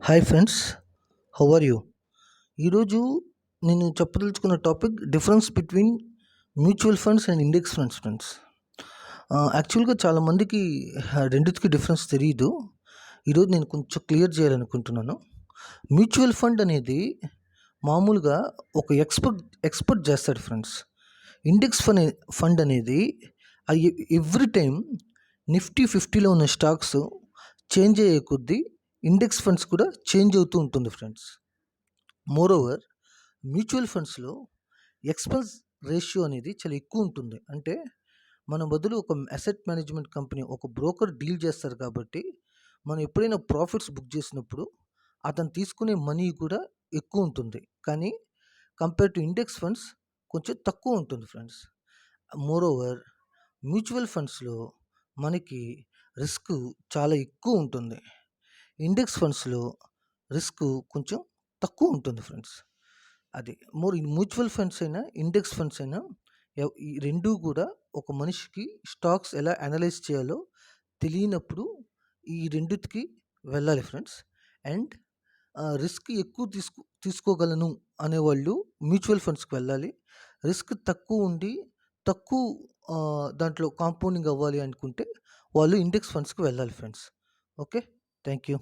Hi friends, how are you? ఈరోజు నేను చెప్పదలుచుకున్న topic difference between mutual funds and index funds friends. యాక్చువల్గా చాలామందికి రెండిటికి డిఫరెన్స్ తెలియదు. ఈరోజు నేను కొంచెం క్లియర్ చేయాలనుకుంటున్నాను. మ్యూచువల్ ఫండ్ అనేది మామూలుగా ఒక ఎక్స్పర్ట్ చేస్తాడు ఫ్రెండ్స్. ఇండెక్స్ ఫండ్ అనేది ఎవ్రీ టైం నిఫ్టీ 50లో ఉన్న స్టాక్స్ చేంజ్ అయ్యే కొద్దీ ఇండెక్స్ ఫండ్స్ కూడా చేంజ్ అవుతూ ఉంటుంది ఫ్రెండ్స్. మోరోవర్ మ్యూచువల్ ఫండ్స్లో ఎక్స్పెన్స్ రేషియో అనేది చాలా ఎక్కువ ఉంటుంది. అంటే మన బదులు ఒక అసెట్ మేనేజ్మెంట్ కంపెనీ, ఒక బ్రోకర్ డీల్ చేస్తారు కాబట్టి మనం ఎప్పుడైనా ప్రాఫిట్స్ బుక్ చేసినప్పుడు అతను తీసుకునే మనీ కూడా ఎక్కువ ఉంటుంది. కానీ కంపేర్ టు ఇండెక్స్ ఫండ్స్ కొంచెం తక్కువ ఉంటుంది ఫ్రెండ్స్. మోరోవర్ మ్యూచువల్ ఫండ్స్లో మనకి రిస్క్ చాలా ఎక్కువ ఉంటుంది. ఇండెక్స్ ఫండ్స్లో రిస్క్ కొంచెం తక్కువ ఉంటుంది ఫ్రెండ్స్. అది మ్యూచువల్ ఫండ్స్ అయినా ఇండెక్స్ ఫండ్స్ అయినా ఈ రెండూ కూడా ఒక మనిషికి స్టాక్స్ ఎలా అనలైజ్ చేయాలో తెలియనప్పుడు ఈ రెండిటికి వెళ్ళాలి ఫ్రెండ్స్. అండ్ రిస్క్ ఎక్కువ తీసుకోగలను అనేవాళ్ళు మ్యూచువల్ ఫండ్స్కి వెళ్ళాలి. రిస్క్ తక్కువ ఉండి తక్కువ దాంట్లో కాంపౌండింగ్ అవ్వాలి అనుకుంటే వాళ్ళు ఇండెక్స్ ఫండ్స్కి వెళ్ళాలి ఫ్రెండ్స్. Okay, thank you.